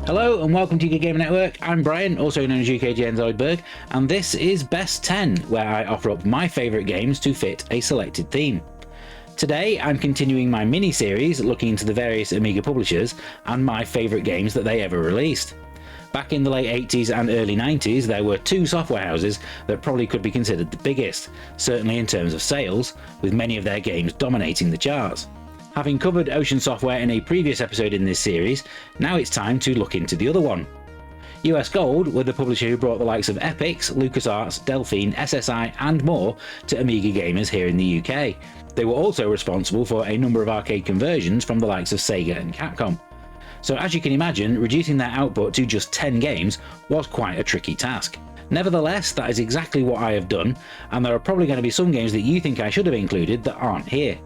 Hello and welcome to UK Gamer Network. I'm Brian, also known as UKGN Zoidberg, and this is Best 10, where I offer up my favourite games to fit a selected theme. Today I'm continuing my mini-series looking into the various Amiga publishers and my favourite games that they ever released. Back in the late 80s and early 90s there were two software houses that probably could be considered the biggest, certainly in terms of sales, with many of their games dominating the charts. Having covered Ocean Software in a previous episode in this series, now it's time to look into the other one. US Gold were the publisher who brought the likes of Epix, LucasArts, Delphine, SSI and more to Amiga gamers here in the UK. They were also responsible for a number of arcade conversions from the likes of Sega and Capcom. So as you can imagine, reducing their output to just 10 games was quite a tricky task. Nevertheless, that is exactly what I have done, and there are probably going to be some games that you think I should have included that aren't here.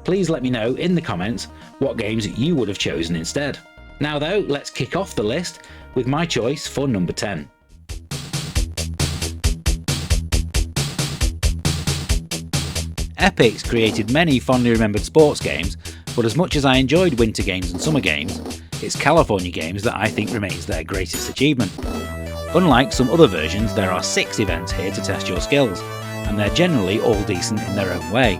Please let me know in the comments what games you would have chosen instead. Now though, let's kick off the list with my choice for number 10. Epix created many fondly remembered sports games, but as much as I enjoyed winter games and summer games, it's California games that I think remains their greatest achievement. Unlike some other versions, there are 6 events here to test your skills, and they're generally all decent in their own way.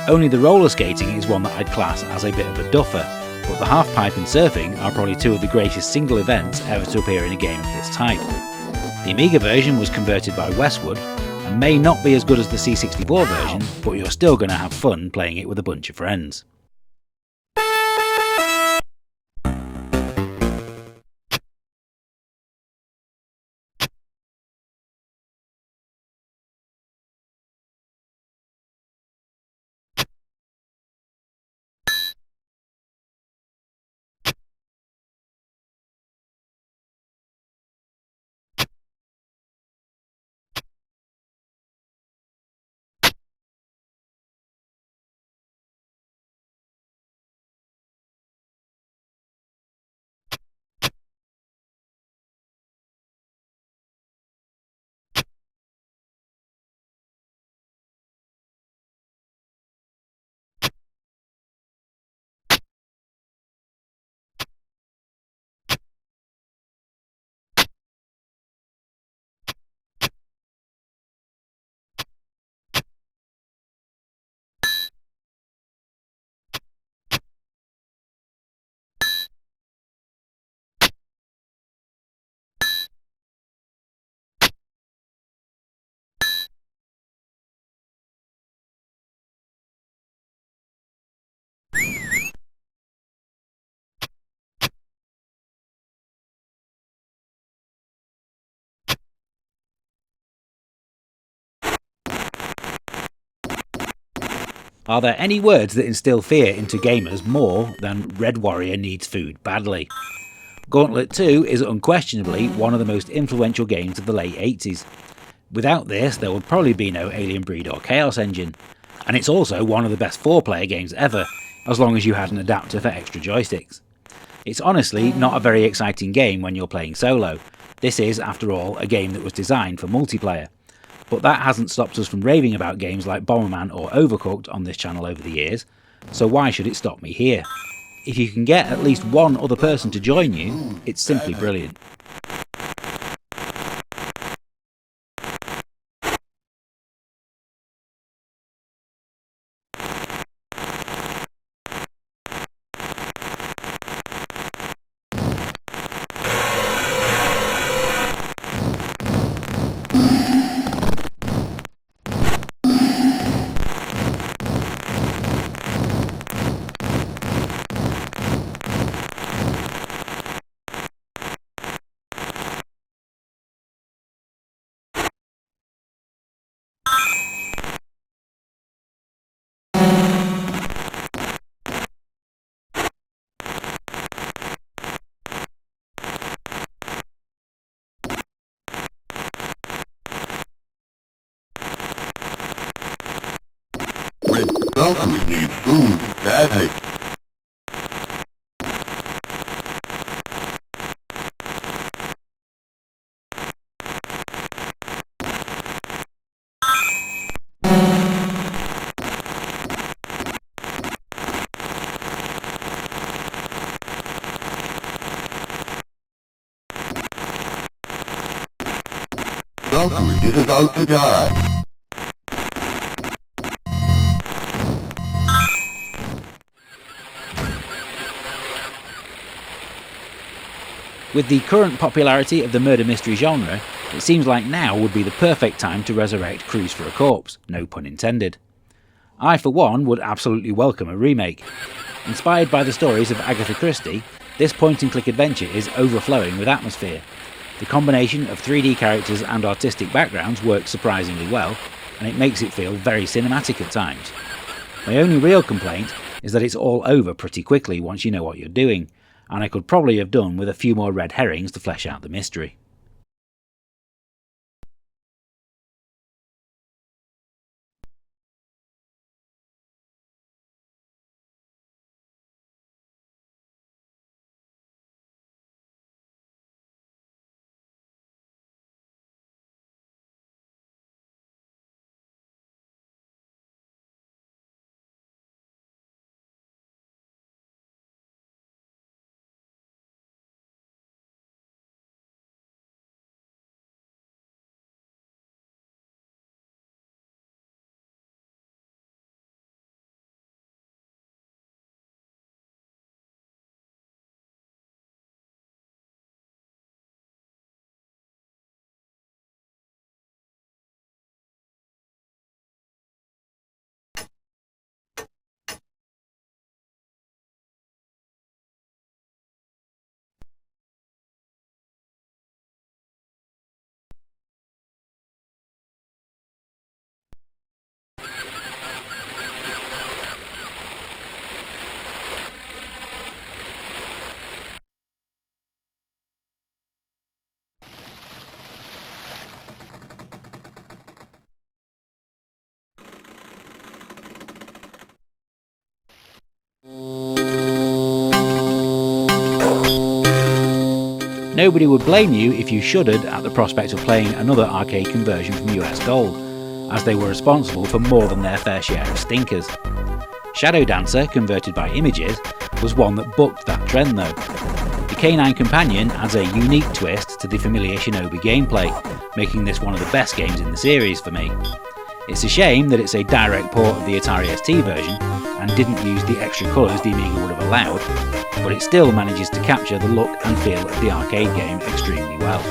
Only the roller skating is one that I'd class as a bit of a duffer, but the half-pipe and surfing are probably two of the greatest single events ever to appear in a game of this type. The Amiga version was converted by Westwood, and may not be as good as the C64 version, but you're still going to have fun playing it with a bunch of friends. Are there any words that instill fear into gamers more than Red Warrior needs food badly? Gauntlet 2 is unquestionably one of the most influential games of the late 80s. Without this, there would probably be no Alien Breed or Chaos Engine. And it's also one of the best 4-player games ever, as long as you had an adapter for extra joysticks. It's honestly not a very exciting game when you're playing solo. This is, after all, a game that was designed for multiplayer. But that hasn't stopped us from raving about games like Bomberman or Overcooked on this channel over the years, so why should it stop me here? If you can get at least one other person to join you, it's simply brilliant. Welcome need food badly. Valkyrie is about to die. With the current popularity of the murder mystery genre, it seems like now would be the perfect time to resurrect Cruise for a Corpse, no pun intended. I, for one, would absolutely welcome a remake. Inspired by the stories of Agatha Christie, this point-and-click adventure is overflowing with atmosphere. The combination of 3D characters and artistic backgrounds works surprisingly well, and it makes it feel very cinematic at times. My only real complaint is that it's all over pretty quickly once you know what you're doing, and I could probably have done with a few more red herrings to flesh out the mystery. Nobody would blame you if you shuddered at the prospect of playing another arcade conversion from US Gold, as they were responsible for more than their fair share of stinkers. Shadow Dancer, converted by Images, was one that bucked that trend though. The K9 Companion adds a unique twist to the familiar Shinobi gameplay, making this one of the best games in the series for me. It's a shame that it's a direct port of the Atari ST version and didn't use the extra colours the Amiga would have allowed, but it still manages to capture the look and feel of the arcade game extremely well.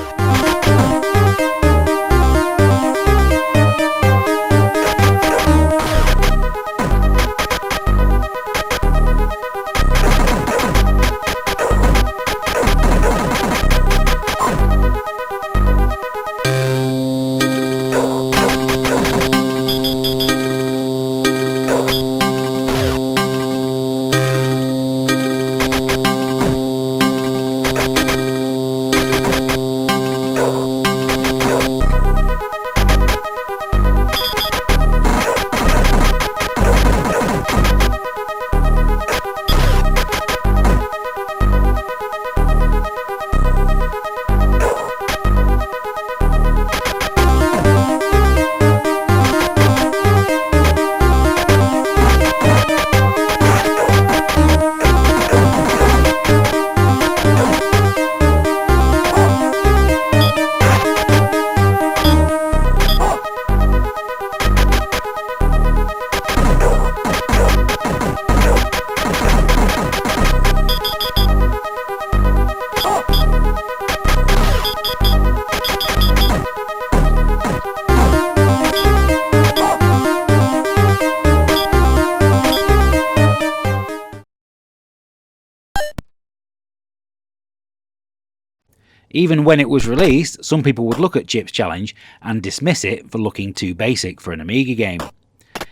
Even when it was released, some people would look at Chip's challenge and dismiss it for looking too basic for an Amiga game.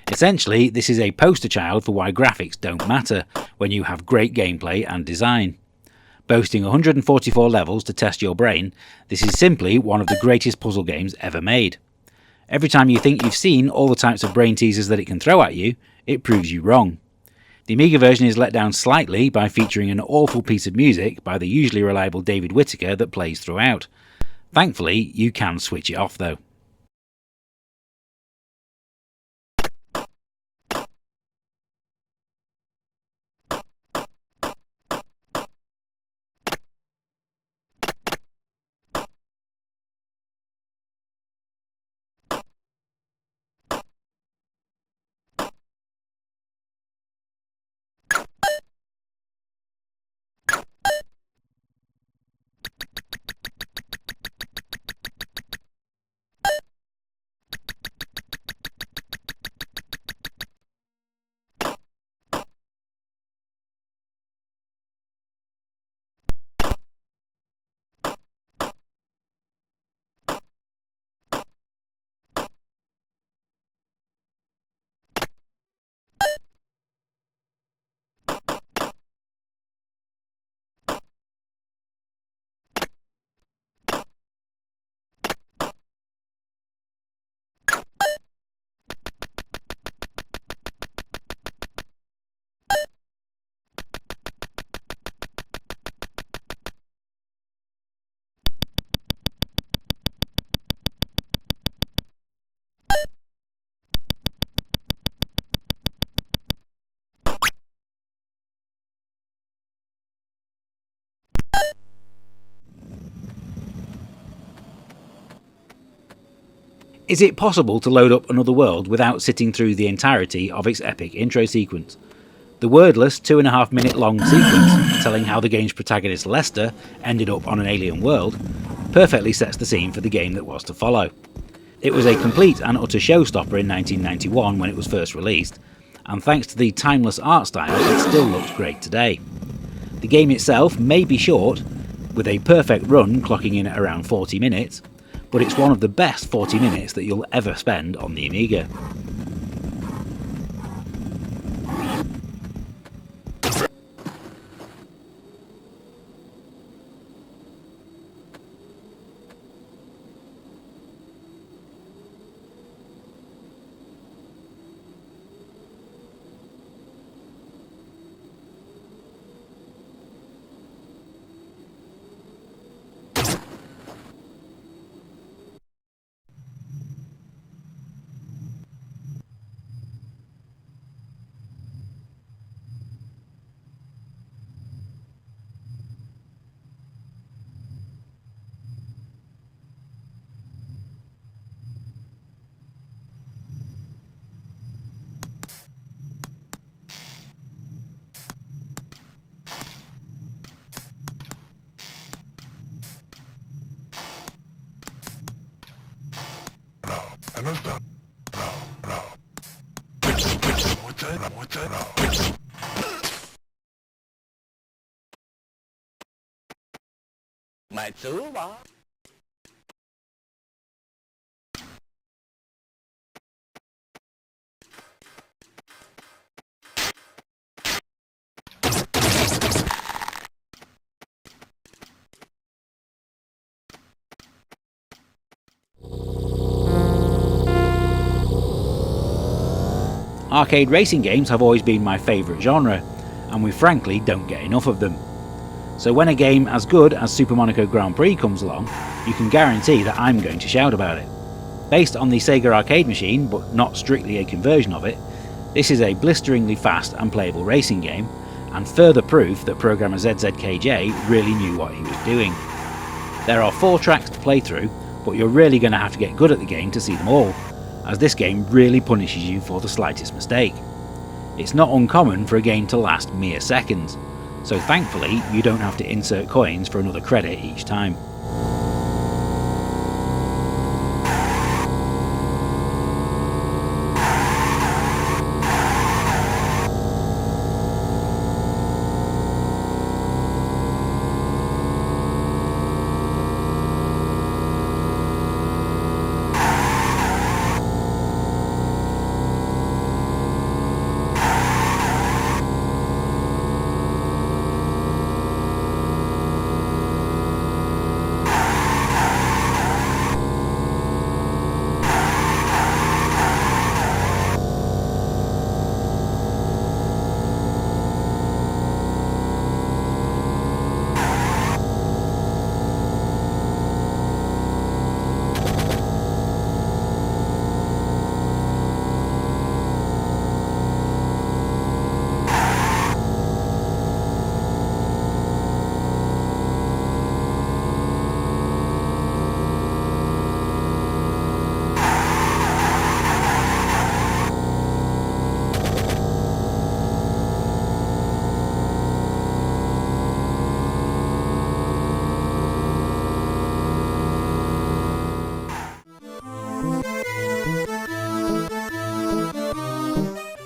Essentially, this is a poster child for why graphics don't matter when you have great gameplay and design. Boasting 144 levels to test your brain, this is simply one of the greatest puzzle games ever made. Every time you think you've seen all the types of brain teasers that it can throw at you, it proves you wrong. The Amiga version is let down slightly by featuring an awful piece of music by the usually reliable David Whittaker that plays throughout. Thankfully, you can switch it off though. Is it possible to load up another world without sitting through the entirety of its epic intro sequence? The wordless 2.5 minute long sequence telling how the game's protagonist Lester ended up on an alien world perfectly sets the scene for the game that was to follow. It was a complete and utter showstopper in 1991 when it was first released, and thanks to the timeless art style it still looks great today. The game itself may be short, with a perfect run clocking in at around 40 minutes, but it's one of the best 40 minutes that you'll ever spend on the Amiga. Arcade racing games have always been my favourite genre, and we frankly don't get enough of them. So when a game as good as Super Monaco Grand Prix comes along, you can guarantee that I'm going to shout about it. Based on the Sega arcade machine, but not strictly a conversion of it, this is a blisteringly fast and playable racing game, and further proof that programmer ZZKJ really knew what he was doing. There are 4 tracks to play through, but you're really going to have to get good at the game to see them all, as this game really punishes you for the slightest mistake. It's not uncommon for a game to last mere seconds, so thankfully you don't have to insert coins for another credit each time.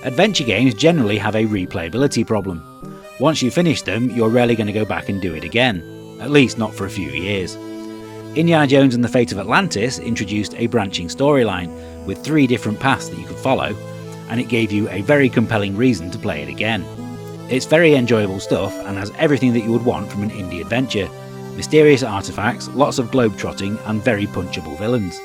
Adventure games generally have a replayability problem. Once you finish them, you're rarely going to go back and do it again, at least not for a few years. Indiana Jones and the Fate of Atlantis introduced a branching storyline with 3 different paths that you could follow, and it gave you a very compelling reason to play it again. It's very enjoyable stuff and has everything that you would want from an indie adventure: mysterious artifacts, lots of globe-trotting, and very punchable villains.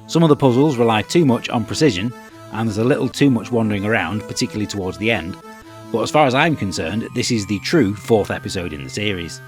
Some of the puzzles rely too much on precision, and there's a little too much wandering around, particularly towards the end, but as far as I'm concerned, this is the true 4th episode in the series.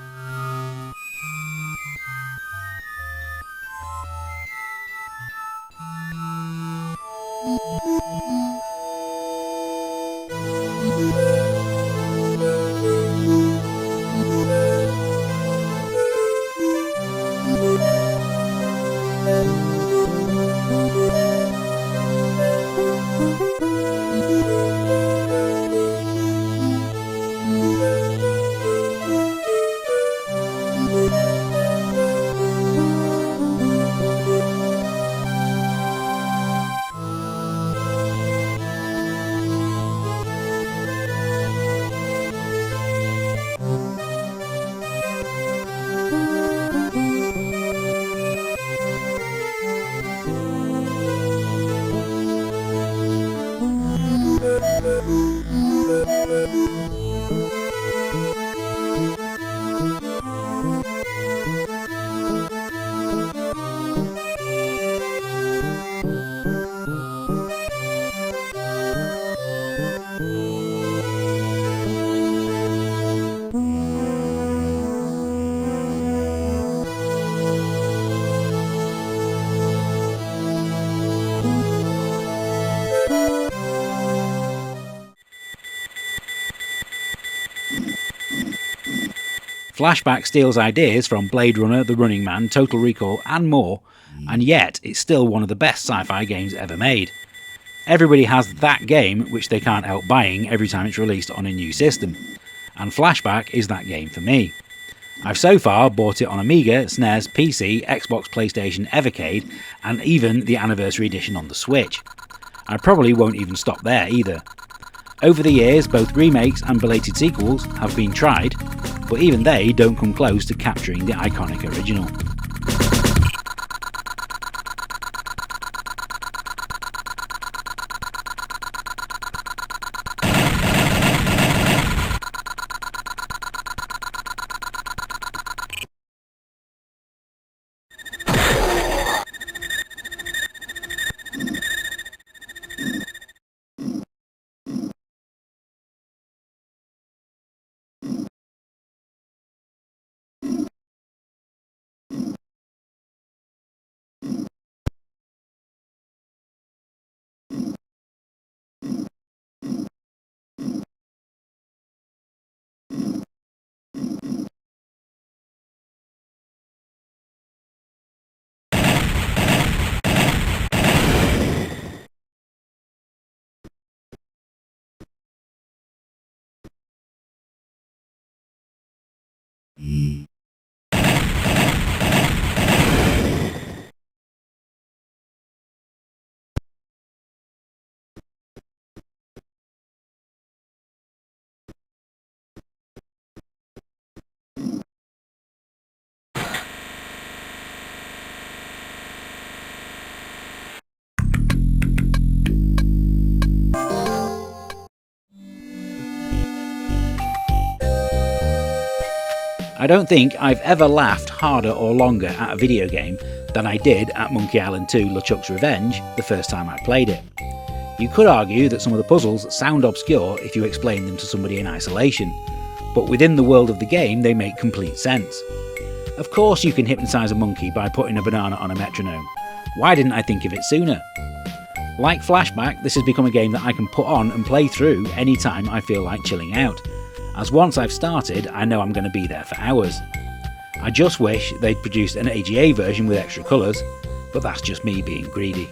Flashback steals ideas from Blade Runner, The Running Man, Total Recall and more, and yet it's still one of the best sci-fi games ever made. Everybody has that game which they can't help buying every time it's released on a new system, and Flashback is that game for me. I've so far bought it on Amiga, SNES, PC, Xbox, PlayStation, Evercade, and even the anniversary edition on the Switch. I probably won't even stop there either. Over the years, both remakes and belated sequels have been tried, but even they don't come close to capturing the iconic original. I don't think I've ever laughed harder or longer at a video game than I did at Monkey Island 2 LeChuck's Revenge the first time I played it. You could argue that some of the puzzles sound obscure if you explain them to somebody in isolation, but within the world of the game they make complete sense. Of course you can hypnotise a monkey by putting a banana on a metronome. Why didn't I think of it sooner? Like Flashback, this has become a game that I can put on and play through anytime I feel like chilling out, as once I've started I know I'm going to be there for hours. I just wish they'd produced an AGA version with extra colours, but that's just me being greedy.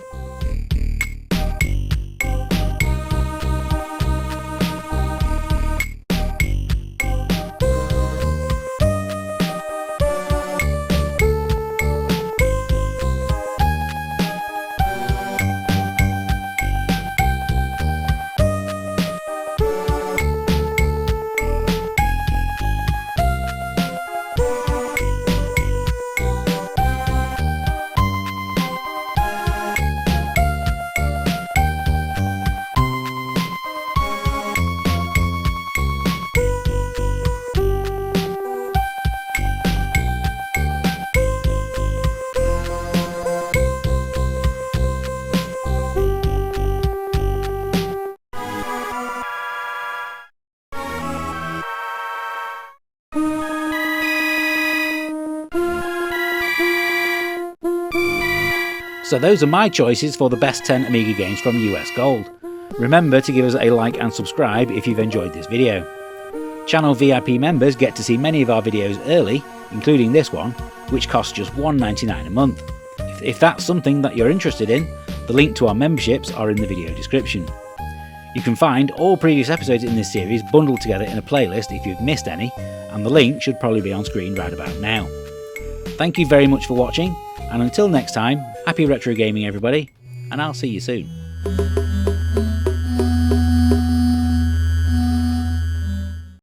So those are my choices for the best 10 Amiga games from US Gold. Remember to give us a like and subscribe if you've enjoyed this video. Channel VIP members get to see many of our videos early, including this one, which costs just $1.99 a month. If that's something that you're interested in, the link to our memberships are in the video description. You can find all previous episodes in this series bundled together in a playlist if you've missed any, and the link should probably be on screen right about now. Thank you very much for watching, and until next time, happy retro gaming everybody, and I'll see you soon.